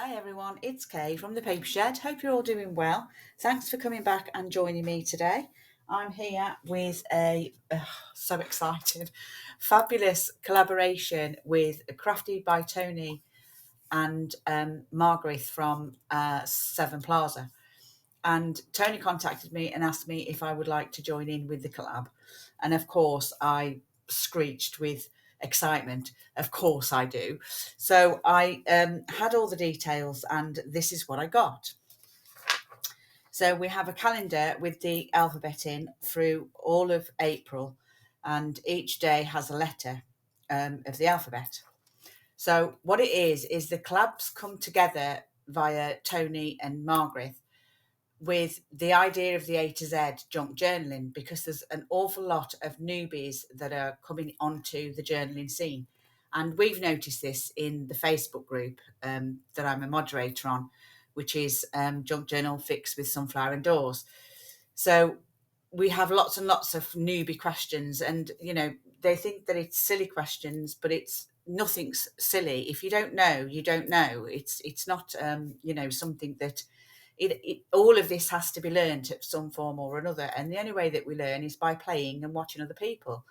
Hi everyone, it's Kay from the Paper Shed. Hope you're all doing well. Thanks for coming back and joining me today. I'm here with so excited, fabulous collaboration with Crafty by Toni and Margerth from Seven Plaza. And Toni contacted me and asked me if I would like to join in with the collab. And of course, I screeched with excitement. Of course I do. So I had all the details and this is what I got. So we have a calendar with the alphabet in through all of April, and each day has a letter of the alphabet. So what it is the collabs come together via Toni and Margerth with the idea of the A to Z junk journaling, because there's an awful lot of newbies that are coming onto the journaling scene. And we've noticed this in the Facebook group that I'm a moderator on, which is Junk Journal Fix with Sunflower Indoors. So we have lots and lots of newbie questions, and, you know, they think that it's silly questions, but it's nothing's silly. If you don't know, you don't know. It's not, something that all of this has to be learned at some form or another. And the only way that we learn is by playing and watching other people.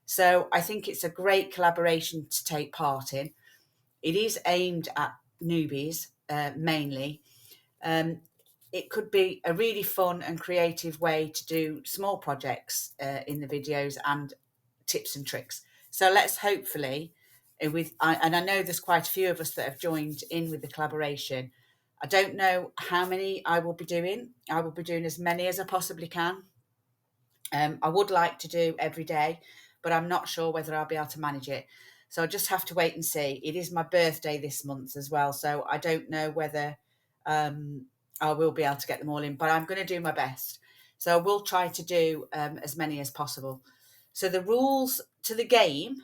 So I think it's a great collaboration to take part in. It is aimed at newbies mainly. It could be a really fun and creative way to do small projects in the videos and tips and tricks. So let's hopefully, and I know there's quite a few of us that have joined in with the collaboration. I don't know how many I will be doing. I will be doing as many as I possibly can. I would like to do every day, but I'm not sure whether I'll be able to manage it. So I just have to wait and see. It is my birthday this month as well, so I don't know whether I will be able to get them all in, but I'm going to do my best. So I will try to do as many as possible. So the rules to the game,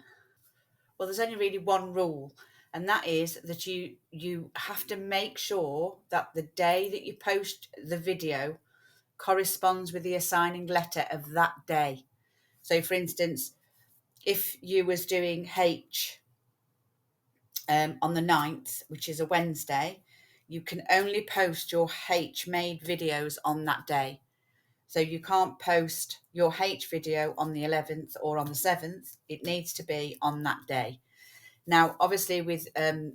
well, there's only really one rule, and that is that you have to make sure that the day that you post the video corresponds with the assigning letter of that day. So for instance, if you was doing H on the 9th, which is a Wednesday, you can only post your H made videos on that day. So you can't post your H video on the 11th or on the 7th. It needs to be on that day. Now, obviously, with there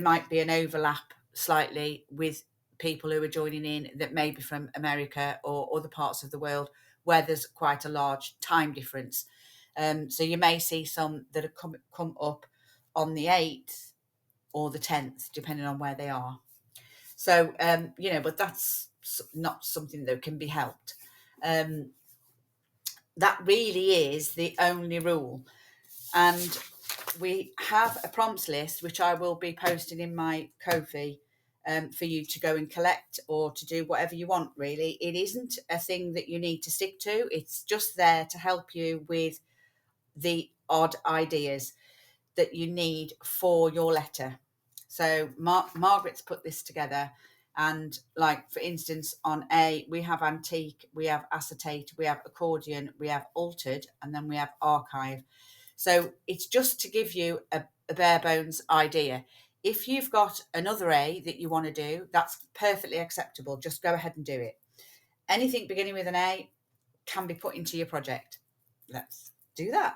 might be an overlap slightly with people who are joining in that may be from America or other parts of the world where there's quite a large time difference. So you may see some that have come up on the 8th or the 10th, depending on where they are. So, but that's not something that can be helped. That really is the only rule. And we have a prompts list, which I will be posting in my Ko-fi for you to go and collect or to do whatever you want, really. It isn't a thing that you need to stick to. It's just there to help you with the odd ideas that you need for your letter. So Margaret's put this together. And like, for instance, on A, we have antique, we have acetate, we have accordion, we have altered, and then we have archive. So it's just to give you a bare bones idea. If you've got another A that you want to do, that's perfectly acceptable. Just go ahead and do it. Anything beginning with an A can be put into your project. Let's do that.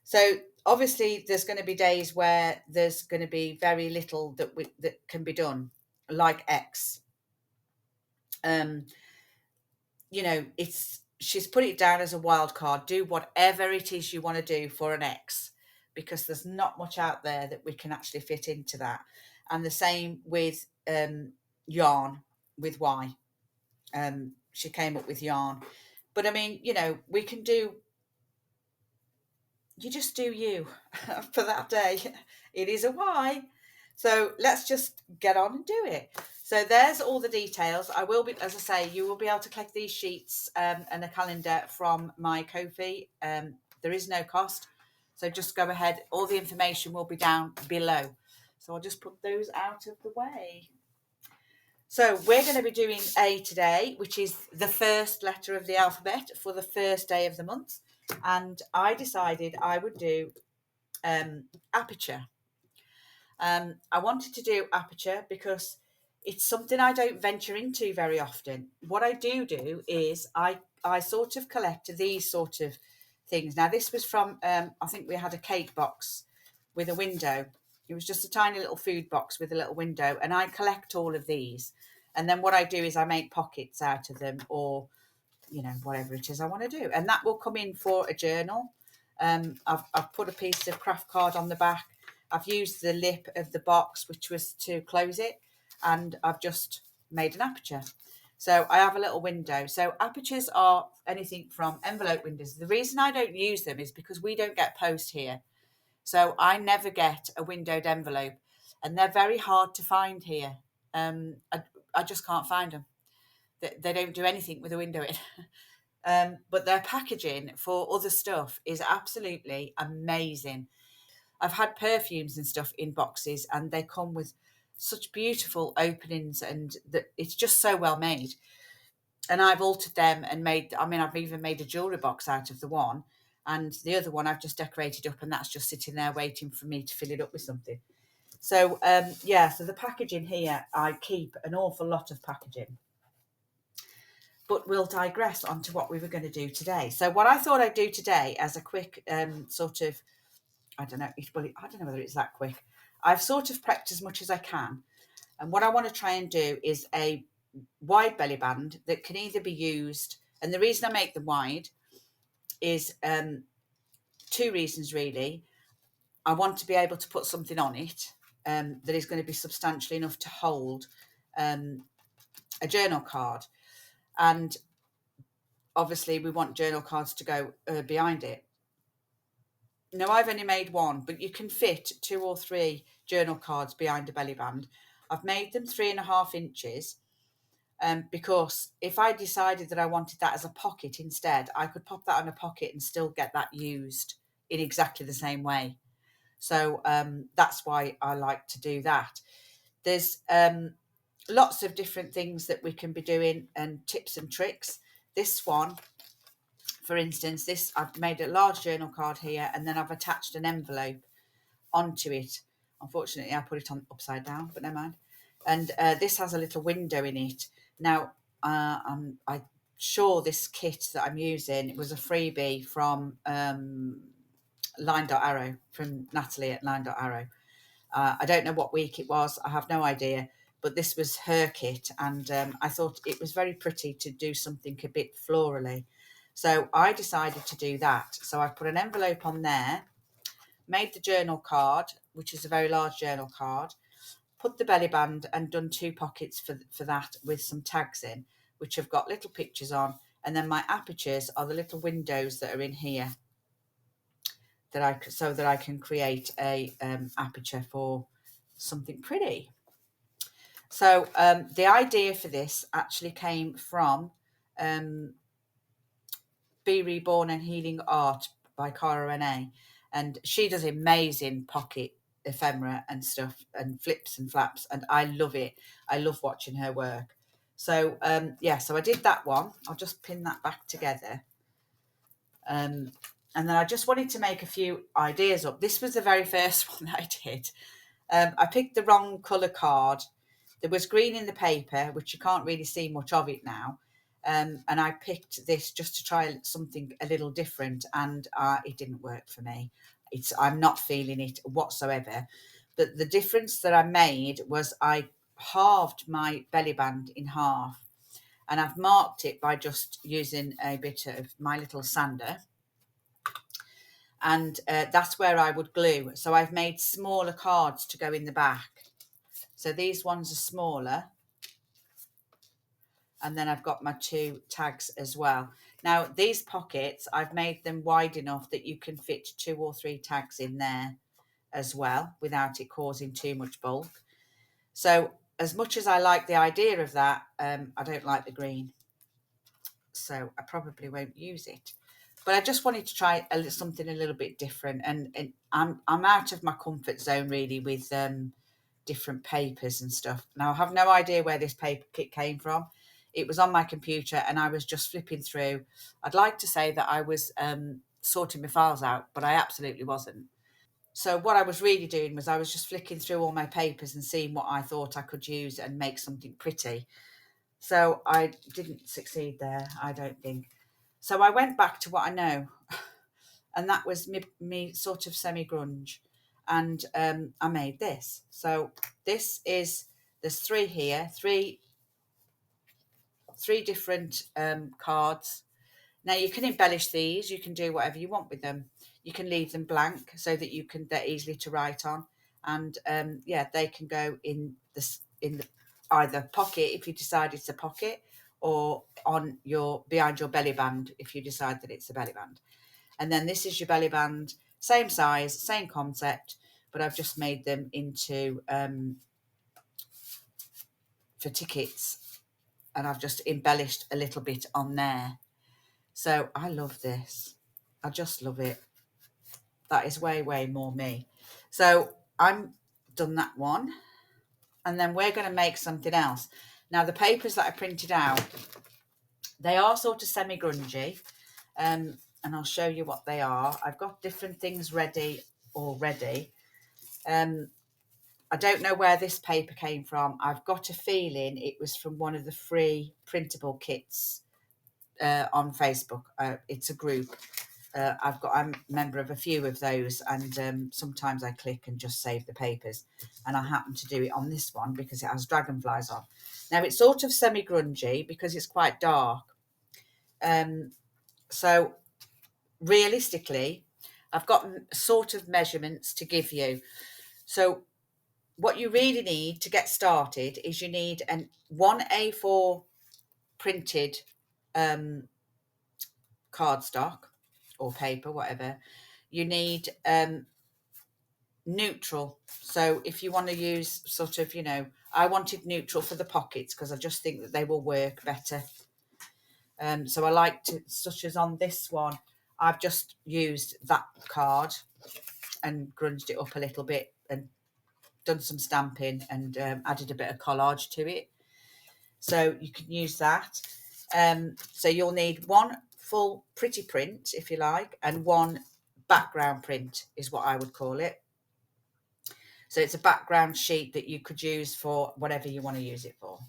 So obviously there's going to be days where there's going to be very little that can be done, like X. She's put it down as a wild card. Do whatever it is you want to do for an X, because there's not much out there that we can actually fit into that. And the same with yarn with Y. She came up with yarn. But I mean, we can do, you just do you for that day. It is a Y. So let's just get on and do it. So there's all the details. I will be, as I say, you will be able to collect these sheets and a calendar from my Ko-fi. There is no cost. So just go ahead. All the information will be down below. So I'll just put those out of the way. So we're going to be doing A today, which is the first letter of the alphabet for the first day of the month. And I decided I would do Aperture. I wanted to do Aperture because it's something I don't venture into very often. What I do is I sort of collect these sort of things. Now this was from I think we had a cake box with a window. It was just a tiny little food box with a little window, and I collect all of these. And then what I do is I make pockets out of them, or whatever it is I want to do, and that will come in for a journal. I've put a piece of craft card on the back. I've used the lip of the box, which was to close it, and I've just made an aperture. So I have a little window. So apertures are anything from envelope windows. The reason I don't use them is because we don't get post here. So I never get a windowed envelope, and they're very hard to find here. I just can't find them. They don't do anything with a window in. But their packaging for other stuff is absolutely amazing. I've had perfumes and stuff in boxes, and they come with such beautiful openings, and that it's just so well made. And I've altered them and made. I mean, I've even made a jewelry box out of the one, and the other one I've just decorated up, and that's just sitting there waiting for me to fill it up with something. So yeah, so the packaging here, I keep an awful lot of packaging. But we'll digress onto what we were going to do today. So what I thought I'd do today as a quick sort of, I don't know, I don't know whether it's that quick. I've sort of prepped as much as I can. And what I want to try and do is a wide belly band that can either be used, and the reason I make them wide is two reasons really. I want to be able to put something on it that is going to be substantial enough to hold a journal card. And obviously we want journal cards to go behind it. Now I've only made one, but you can fit 2 or 3 journal cards behind a belly band. I've made them 3.5 inches because if I decided that I wanted that as a pocket instead, I could pop that on a pocket and still get that used in exactly the same way. So that's why I like to do that. There's lots of different things that we can be doing and tips and tricks. This one, for instance, I've made a large journal card here, and then I've attached an envelope onto it. Unfortunately, I put it on upside down, but never mind. And this has a little window in it. Now, I'm sure this kit that I'm using was a freebie from Line.Arrow, from Natalie at Line.Arrow. I don't know what week it was. I have no idea. But this was her kit, and I thought it was very pretty to do something a bit florally. So I decided to do that. So I put an envelope on there, made the journal card, which is a very large journal card, put the belly band and done 2 pockets for that with some tags in, which have got little pictures on. And then my apertures are the little windows that are in here so that I can create a aperture for something pretty. So the idea for this actually came from Be Reborn and Healing Art by Cara Renee, and she does amazing pocket ephemera and stuff and flips and flaps, and I love it. I love watching her work. So yeah, so I did that one. I'll just pin that back together. And then I just wanted to make a few ideas up. This was the very first one that I did. I picked the wrong colour card. There was green in the paper, which you can't really see much of it now. And I picked this just to try something a little different, and it didn't work for me. I'm not feeling it whatsoever. But the difference that I made was I halved my belly band in half, and I've marked it by just using a bit of my little sander. And that's where I would glue. So I've made smaller cards to go in the back. So these ones are smaller. And then I've got my 2 tags as well. Now, these pockets, I've made them wide enough that you can fit 2 or 3 tags in there as well without it causing too much bulk. So as much as I like the idea of that, I don't like the green. So I probably won't use it. But I just wanted to try something a little bit different. And I'm out of my comfort zone, really, with different papers and stuff. Now, I have no idea where this paper kit came from. It was on my computer and I was just flipping through. I'd like to say that I was sorting my files out, but I absolutely wasn't. So what I was really doing was I was just flicking through all my papers and seeing what I thought I could use and make something pretty. So I didn't succeed there, I don't think. So I went back to what I know, and that was me sort of semi-grunge. And I made this. So this is, there's three here, three different cards. Now you can embellish these, you can do whatever you want with them. You can leave them blank so that they're easily to write on. And yeah, they can go in the either pocket if you decide it's a pocket, or on behind your belly band if you decide that it's a belly band. And then this is your belly band, same size, same concept, but I've just made them into for tickets, and I've just embellished a little bit on there. So I love this. I just love it. That is way, way more me. So I'm done that one. And then we're going to make something else. Now, the papers that I printed out, they are sort of semi-grungy. And I'll show you what they are. I've got different things ready already. I don't know where this paper came from. I've got a feeling it was from one of the free printable kits on Facebook. It's a group. I'm a member of a few of those, and sometimes I click and just save the papers. And I happen to do it on this one because it has dragonflies on. Now, it's sort of semi-grungy because it's quite dark. So realistically, I've got sort of measurements to give you. So what you really need to get started is you need one A4 printed cardstock or paper, whatever. You need neutral. So if you want to use sort of, I wanted neutral for the pockets because I just think that they will work better. So I like to, such as on this one, I've just used that card and grunged it up a little bit and done some stamping and added a bit of collage to it. So you can use that. So you'll need one full pretty print, if you like, and one background print is what I would call it. So it's a background sheet that you could use for whatever you want to use it for.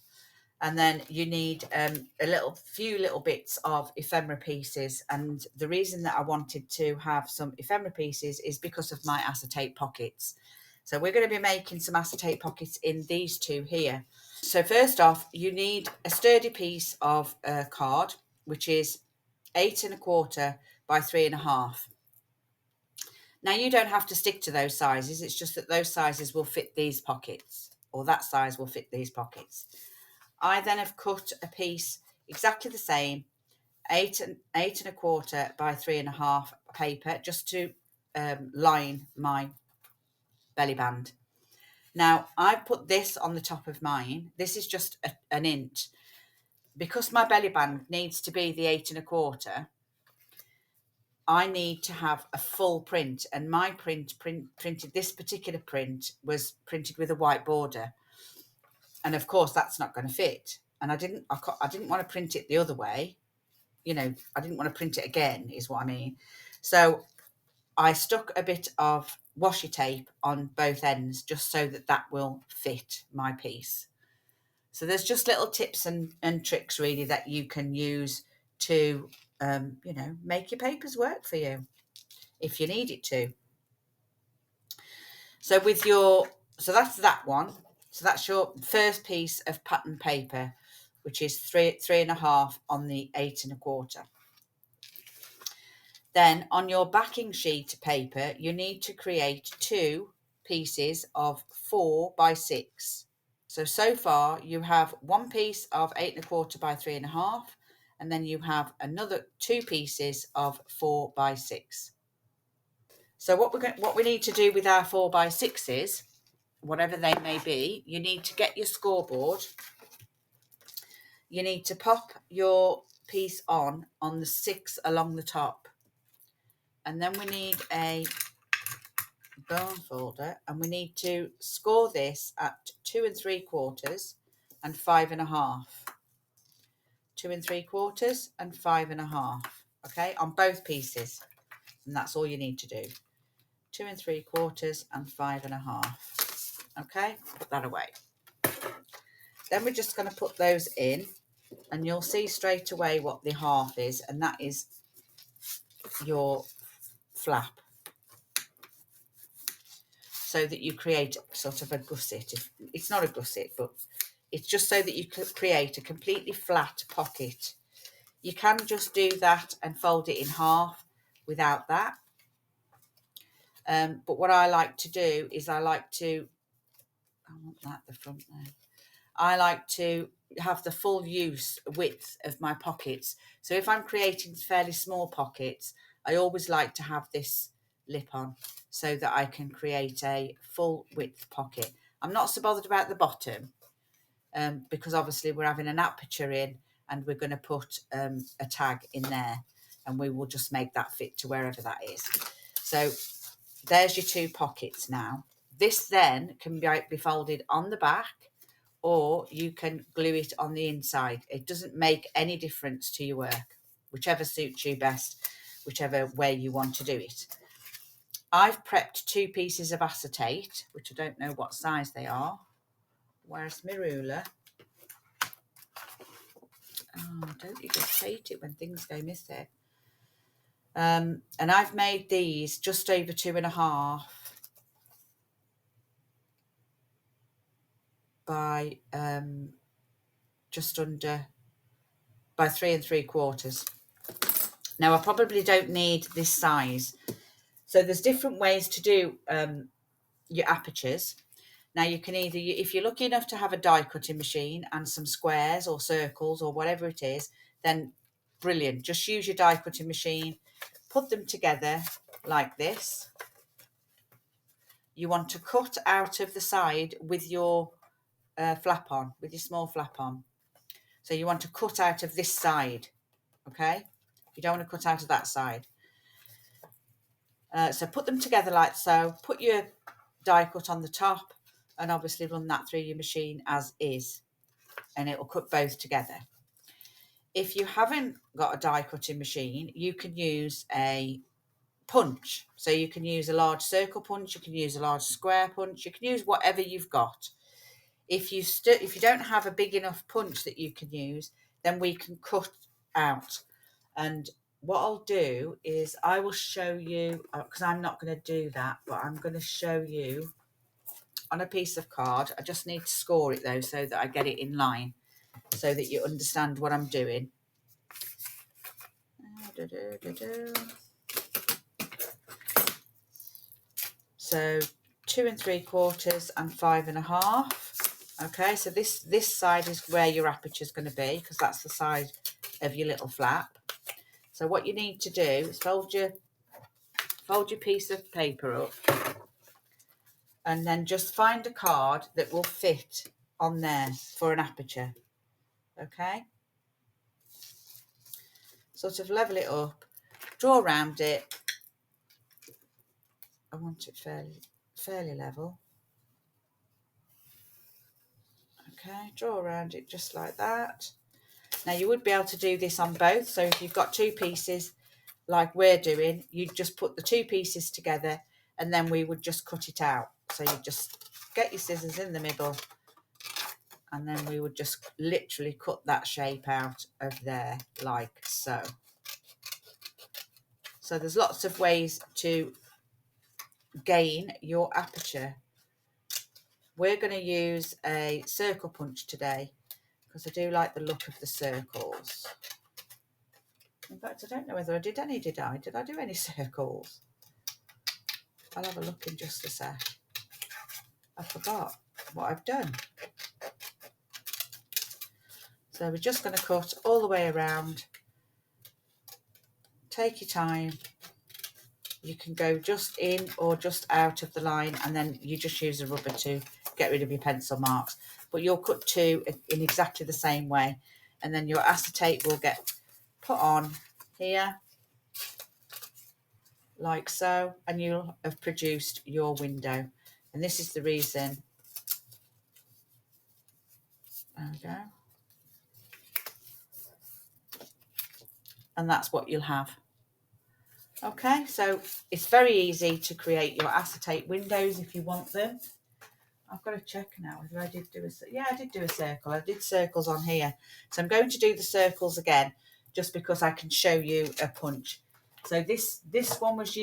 And then you need a few little bits of ephemera pieces. And the reason that I wanted to have some ephemera pieces is because of my acetate pockets. So we're going to be making some acetate pockets in these two here. So first off, you need a sturdy piece of card, which is 8 1/4 by 3 1/2. Now, you don't have to stick to those sizes. It's just that those sizes will fit these pockets, or that size will fit these pockets. I then have cut a piece exactly the same, 8 1/4 by 3 1/2 paper, just to line my belly band. Now, I've put this on the top of mine. This is just an inch. Because my belly band needs to be the 8 1/4, I need to have a full print, and my printed, this particular print was printed with a white border, and of course that's not going to fit. And I didn't want to print it the other way, I didn't want to print it again, is what I mean. So I stuck a bit of washi tape on both ends just so that will fit my piece. So there's just little tips and tricks really that you can use to make your papers work for you if you need it to. So so that's that one. So that's your first piece of pattern paper, which is 3 1/2 on the 8 1/4. Then on your backing sheet paper, you need to create 2 pieces of 4 by 6. So far you have one piece of 8 1/4 by 3 1/2, and then you have another 2 pieces of 4 by 6. So what we need to do with our 4 by 6s, whatever they may be, you need to get your scoreboard. You need to pop your piece on the 6 along the top. And then we need a bone folder, and we need to score this at 2 3/4 and 5 1/2. 2 3/4 and 5 1/2. Okay, on both pieces. And that's all you need to do. 2 3/4 and 5.5. Okay, put that away. Then we're just going to put those in, and you'll see straight away what the half is, and that is your flap, so that you create sort of a gusset. It's not a gusset, but it's just so that you could create a completely flat pocket. You can just do that and fold it in half without that. But what I like to do is I want that the front there. I like to have the full width of my pockets. So if I'm creating fairly small pockets, I always like to have this lip on so that I can create a full width pocket. I'm not so bothered about the bottom because obviously we're having an aperture in, and we're going to put a tag in there, and we will just make that fit to wherever that is. So there's your 2 pockets now. This then can be folded on the back, or you can glue it on the inside. It doesn't make any difference to your work, whichever suits you best, whichever way you want to do it. I've prepped 2 pieces of acetate, which I don't know what size they are. Where's my ruler? Oh, don't you just hate it when things go missing? And I've made these just over 2.5 by just under by 3 3/4. Now I probably don't need this size, so there's different ways to do your apertures. Now you can either, if you're lucky enough to have a die cutting machine and some squares or circles or whatever it is, then brilliant, just use your die cutting machine, put them together like this. You want to cut out of the side with your flap on, with your small flap on. So you want to cut out of this side, okay? You don't want to cut out of that side. So put them together like so. Put your die cut on the top, and obviously run that through your machine as is, and it will cut both together. If you haven't got a die cutting machine, you can use a punch. So you can use a large circle punch, you can use a large square punch, you can use whatever you've got. If you don't have a big enough punch that you can use, then we can cut out. And what I'll do is I will show you, because I'm not going to do that, but I'm going to show you on a piece of card. I just need to score it though, so that I get it in line, so that you understand what I'm doing. So 2 3/4 and 5.5. Okay, so this side is where your aperture is going to be, because that's the side of your little flap. So what you need to do is fold your piece of paper up, and then just find a card that will fit on there for an aperture. Okay, sort of level it up, draw around it. I want it fairly level. Okay, draw around it just like that. Now you would be able to do this on both. So if you've got 2 pieces like we're doing, you just put the 2 pieces together, and then we would just cut it out. So you just get your scissors in the middle, and then we would just literally cut that shape out of there like so. So there's lots of ways to gain your aperture. We're going to use a circle punch today, because I do like the look of the circles. In fact, I don't know whether I did any, did I? Did I do any circles? I'll have a look in just a sec. I forgot what I've done. So we're just going to cut all the way around. Take your time. You can go just in or just out of the line, and then you just use a rubber to get rid of your pencil marks. But you'll cut 2 in exactly the same way, and then your acetate will get put on here like so, and you'll have produced your window. And this is the reason. There we go. And that's what you'll have. Okay, so it's very easy to create your acetate windows if you want them. I've got to check now whether I did do I did do a circle. I did circles on here. So I'm going to do the circles again just because I can show you a punch. So this one was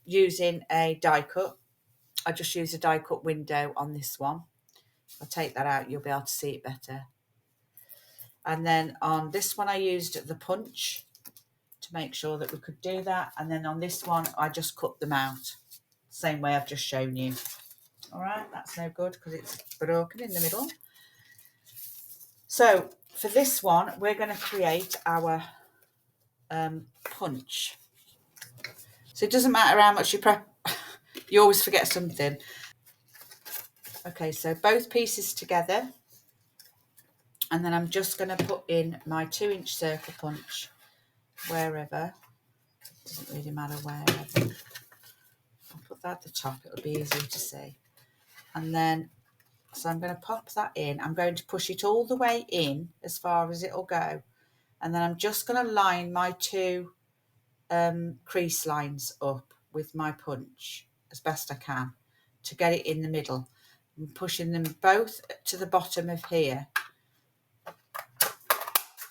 using a die cut. I just used a die cut window on this one. I'll take that out, you'll be able to see it better. And then on this one I used the punch to make sure that we could do that. And then on this one I just cut them out, same way I've just shown you. All right, that's no good because it's broken in the middle. So for this one, we're going to create our punch. So it doesn't matter how much you prep, you always forget something. Okay, so both pieces together. And then I'm just going to put in my 2-inch circle punch wherever. It doesn't really matter where. I'll put that at the top, it'll be easier to see. And then, so I'm going to pop that in. I'm going to push it all the way in as far as it'll go. And then I'm just going to line my 2 crease lines up with my punch as best I can to get it in the middle. I'm pushing them both to the bottom of here.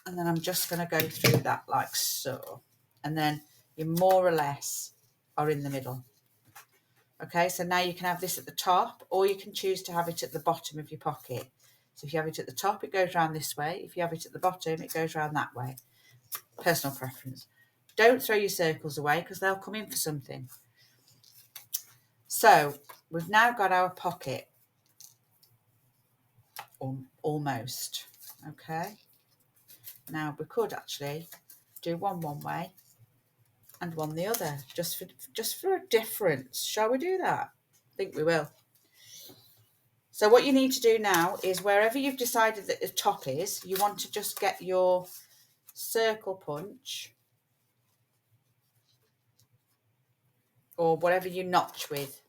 And then I'm just going to go through that like so. And then you more or less are in the middle. Okay, so now you can have this at the top, or you can choose to have it at the bottom of your pocket. So if you have it at the top, it goes around this way. If you have it at the bottom, it goes around that way. Personal preference. Don't throw your circles away because they'll come in for something. So we've now got our pocket, almost. Okay. Now we could actually do one way and one the other, just for a difference. Shall we do that? I think we will. So what you need to do now is wherever you've decided that the top is, you want to just get your circle punch or whatever you notch with.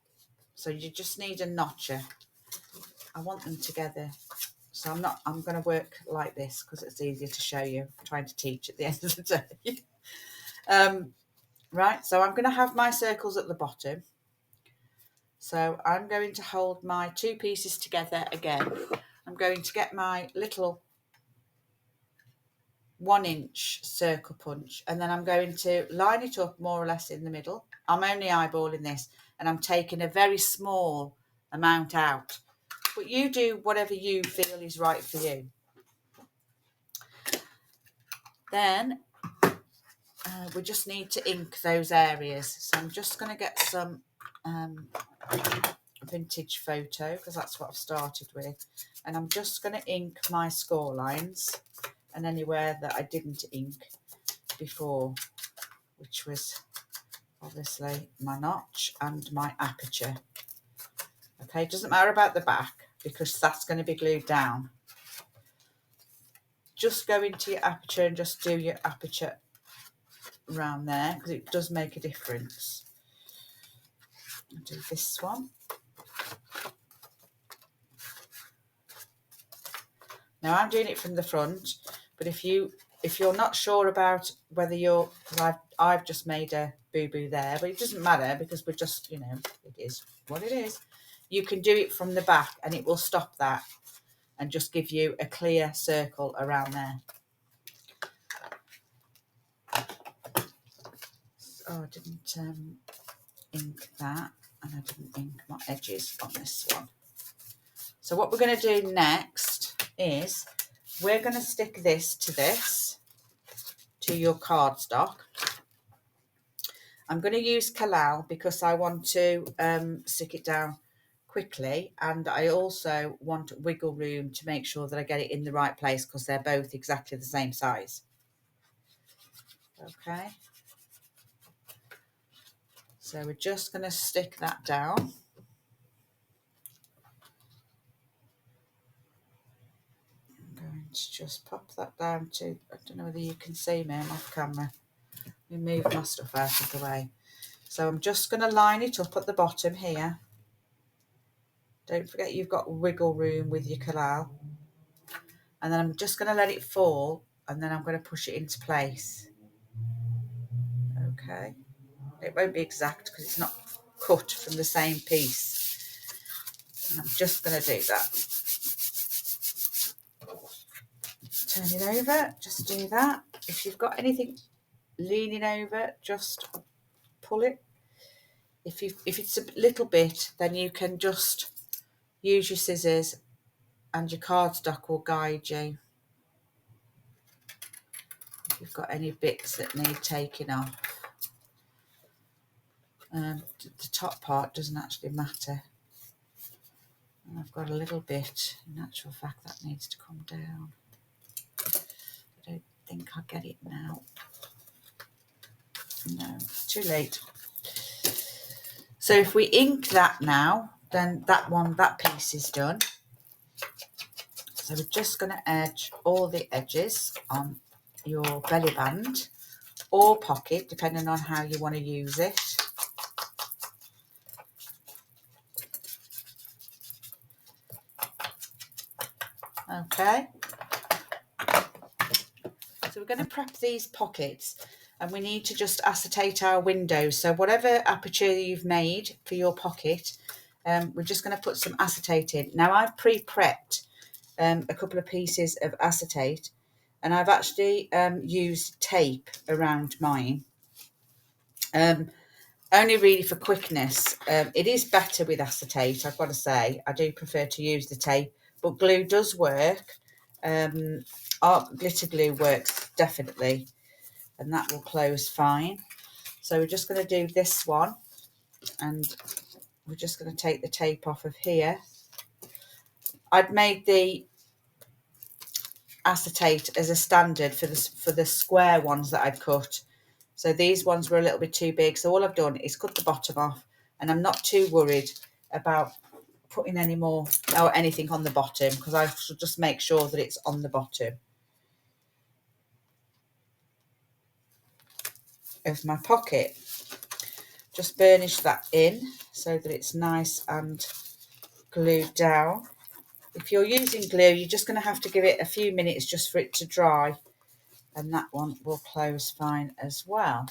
So you just need a notcher. I want them together. So I'm going to work like this because it's easier to show you. I'm trying to teach at the end of the day. Right, so I'm going to have my circles at the bottom. So I'm going to hold my 2 pieces together again. I'm going to get my little 1-inch circle punch, and then I'm going to line it up more or less in the middle. I'm only eyeballing this, and I'm taking a very small amount out. But you do whatever you feel is right for you. Then we just need to ink those areas. So I'm just going to get some vintage photo because that's what I've started with. And I'm just going to ink my score lines and anywhere that I didn't ink before, which was obviously my notch and my aperture. Okay, it doesn't matter about the back because that's going to be glued down. Just go into your aperture and just do your aperture around there because it does make a difference. I'll do this one. Now I'm doing it from the front, but if you're not sure about whether you're, because I've just made a boo-boo there, but it doesn't matter because we're just, it is what it is. You can do it from the back and it will stop that and just give you a clear circle around there. Oh, I didn't ink that, and I didn't ink my edges on this one. So what we're going to do next is we're going to stick this to your cardstock. I'm going to use Collab because I want to stick it down quickly, and I also want wiggle room to make sure that I get it in the right place because they're both exactly the same size. Okay. So we're just going to stick that down. I'm going to just pop that down to, I don't know whether you can see me, I'm off camera. Let me move my stuff out of the way. So I'm just going to line it up at the bottom here. Don't forget you've got wiggle room with your collal. And then I'm just going to let it fall and then I'm going to push it into place. Okay. It won't be exact because it's not cut from the same piece. And I'm just going to do that. Turn it over, just do that. If you've got anything leaning over, just pull it. If it's a little bit, then you can just use your scissors and your cardstock will guide you. If you've got any bits that need taking off. The top part doesn't actually matter. And I've got a little bit, in actual fact, that needs to come down. I don't think I'll get it now. No, it's too late. So if we ink that now, then that piece is done. So we're just going to edge all the edges on your belly band or pocket, depending on how you want to use it. Okay. So we're going to prep these pockets and we need to just acetate our windows. So whatever aperture you've made for your pocket, we're just going to put some acetate in. Now I've pre-prepped a couple of pieces of acetate and I've actually used tape around mine. Only really for quickness. It is better with acetate, I've got to say. I do prefer to use the tape, but glue does work. Art glitter glue works definitely, and that will close fine. So we're just going to do this one, and we're just going to take the tape off of here. I'd made the acetate as a standard for the square ones that I'd cut. So these ones were a little bit too big. So all I've done is cut the bottom off, and I'm not too worried about putting any more or anything on the bottom because I should just make sure that it's on the bottom of my pocket. Just burnish that in so that it's nice and glued down. If you're using glue, you're just going to have to give it a few minutes just for it to dry, and that one will close fine as well.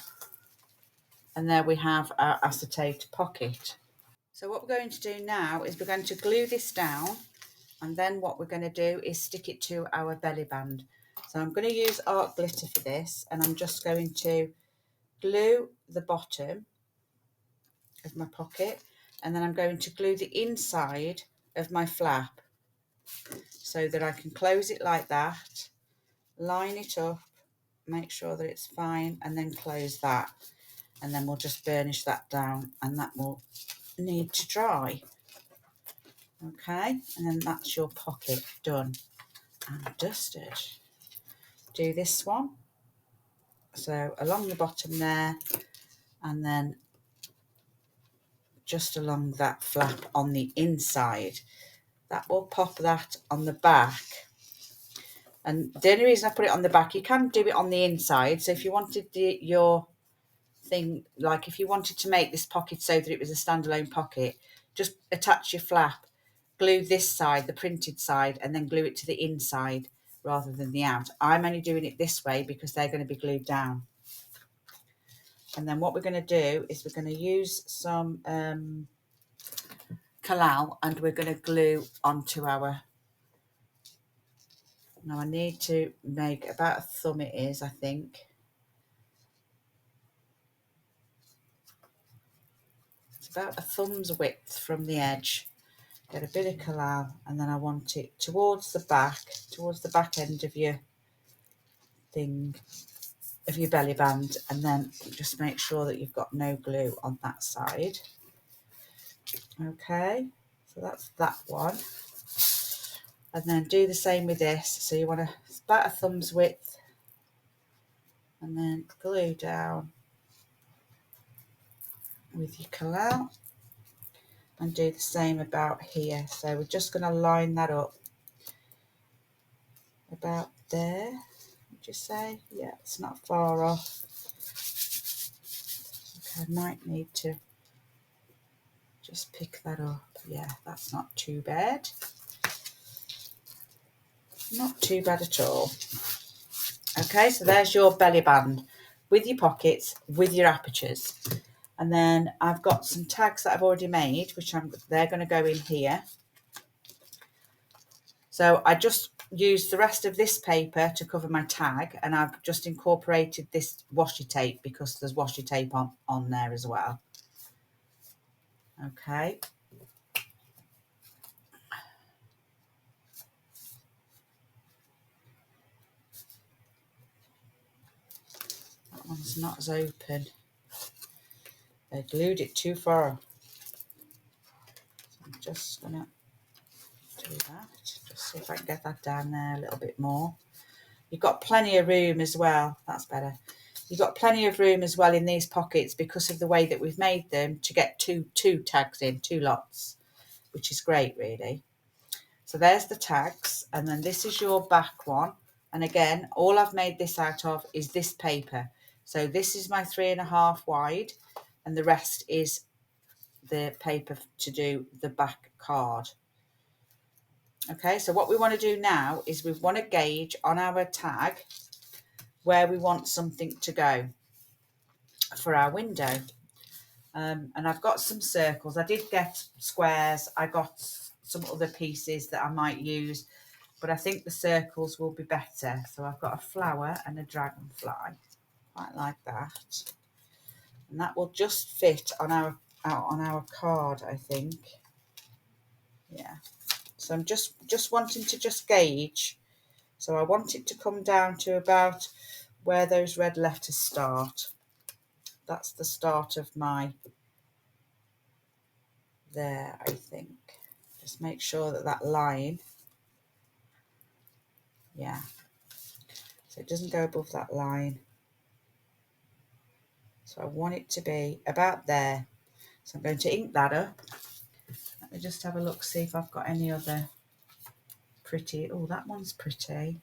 And there we have our acetate pocket. So what we're going to do now is we're going to glue this down, and then what we're going to do is stick it to our belly band. So I'm going to use art glitter for this, and I'm just going to glue the bottom of my pocket, and then I'm going to glue the inside of my flap so that I can close it like that, line it up, make sure that it's fine, and then close that. And then we'll just burnish that down, and that will need to dry. Okay, and then that's your pocket done and dusted. Do this one. So along the bottom there, and then just along that flap on the inside. That will pop that on the back. And the only reason I put it on the back, you can do it on the inside. So if you wanted your thing, like if you wanted to make this pocket so that it was a standalone pocket, just attach your flap, glue this side, the printed side, and then glue it to the inside rather than the out. I'm only doing it this way because they're going to be glued down. And then what we're going to do is we're going to use some Collab, and we're going to glue onto our... Now I need to make about a thumb it is, I think. It's about a thumb's width from the edge. Get a bit of Collab, and then I want it towards the back end of your thing, of your belly band, and then just make sure that you've got no glue on that side. Okay, so that's that one. And then do the same with this. So you want to about a thumb's width, and then glue down with your Collab, and do the same about here. So we're just going to line that up about there. Would you say? Yeah, it's not far off. Okay, I might need to just pick that up. Yeah, that's not too bad. Not too bad at all. Okay, so there's your belly band with your pockets, with your apertures. And then I've got some tags that I've already made, which they're going to go in here. So I just used the rest of this paper to cover my tag, and I've just incorporated this washi tape because there's washi tape on there as well. Okay. That one's not as open. They glued it too far. So I'm just going to do that. Just see if I can get that down there a little bit more. You've got plenty of room as well. That's better. You've got plenty of room as well in these pockets because of the way that we've made them to get two tags in, 2 lots, which is great, really. So there's the tags, and then this is your back one. And again, all I've made this out of is this paper. So this is my 3.5 wide, and the rest is the paper to do the back card. Okay, so what we want to do now is we want to gauge on our tag where we want something to go for our window. And I've got some circles. I did get squares. I got some other pieces that I might use, but I think the circles will be better. So I've got a flower and a dragonfly, quite like that. And that will just fit on our card, I think. Yeah. So I'm just wanting to just gauge. So I want it to come down to about where those red letters start. That's the start of my there, I think. Just make sure that line, yeah, so it doesn't go above that line. So I want it to be about there. So I'm going to ink that up. Let me just have a look, see if I've got any other pretty. Oh, that one's pretty.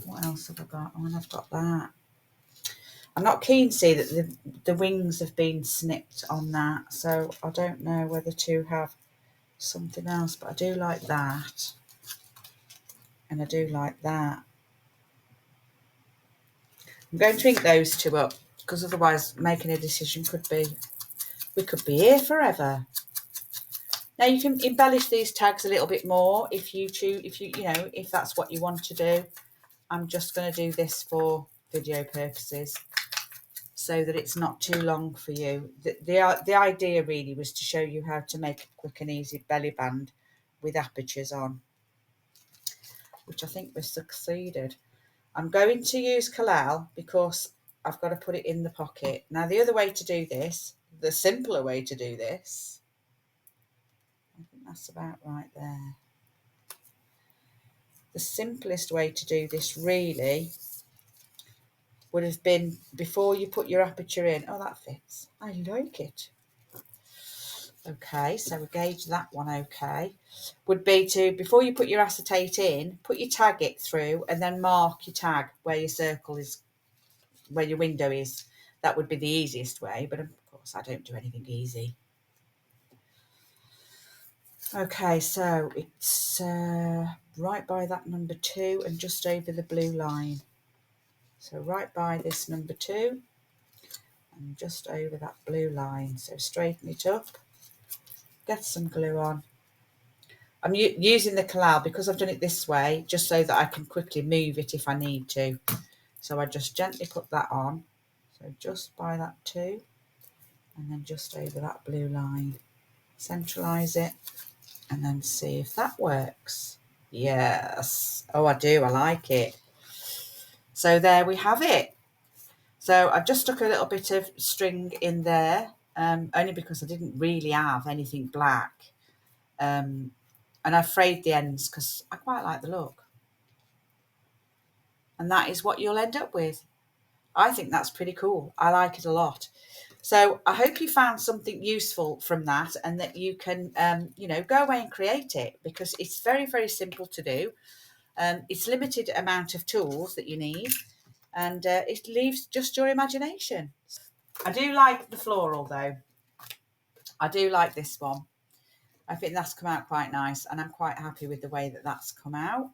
What else have I got? Oh, and I've got that. I'm not keen to see that the wings have been snipped on that, so I don't know whether to have something else, but I do like that, and I do like that. I'm going to ink those 2 up because otherwise making a decision we could be here forever. Now you can embellish these tags a little bit more if you choose, if that's what you want to do. I'm just going to do this for video purposes so that it's not too long for you. The idea really was to show you how to make a quick and easy belly band with apertures on, which I think we've succeeded. I'm going to use Collab because I've got to put it in the pocket. Now the other way to do this, the simpler way to do this, I think that's about right there. The simplest way to do this really would have been before you put your aperture in. Oh, that fits. I like it. Okay, so we gauge that one okay. Would be to, before you put your acetate in, put your tag it through and then mark your tag where your circle is, where your window is. That would be the easiest way, but of course I don't do anything easy. Okay, so it's right by that number 2 and just over the blue line. So right by this number 2 and just over that blue line. So straighten it up, get some glue on. I'm using the Collab because I've done it this way, just so that I can quickly move it if I need to. So I just gently put that on. So just by that 2 and then just over that blue line. Centralise it and then see if that works. Yes. Oh, I do. I like it. So there we have it. So I've just stuck a little bit of string in there, only because I didn't really have anything black. And I frayed the ends because I quite like the look. And that is what you'll end up with. I think that's pretty cool. I like it a lot. So I hope you found something useful from that and that you can, go away and create it because it's very, very simple to do. It's limited amount of tools that you need and it leaves just your imagination. I do like the floral though. I do like this one. I think that's come out quite nice and I'm quite happy with the way that that's come out.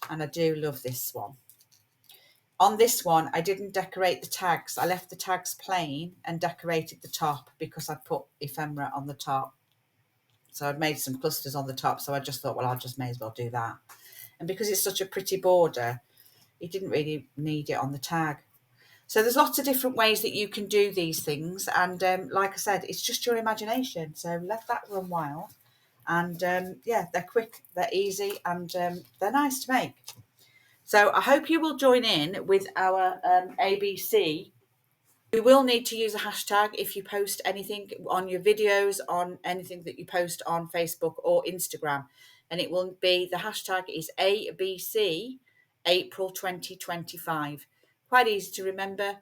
And I do love this one. On this one, I didn't decorate the tags. I left the tags plain and decorated the top because I'd put ephemera on the top. So I'd made some clusters on the top. So I just thought, well, I just may as well do that. And because it's such a pretty border, it didn't really need it on the tag. So there's lots of different ways that you can do these things. And like I said, it's just your imagination. So let that run wild. And yeah, they're quick, they're easy, and they're nice to make. So I hope you will join in with our ABC. You will need to use a hashtag if you post anything on your videos, on anything that you post on Facebook or Instagram. And it will be, the hashtag is ABC April 2025. Quite easy to remember.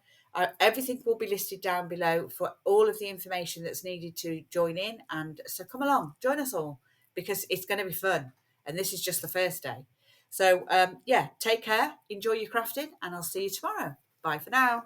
Everything will be listed down below for all of the information that's needed to join in. And so come along, join us all, because it's going to be fun. And this is just the first day. So yeah, take care, enjoy your crafting, and I'll see you tomorrow. Bye for now.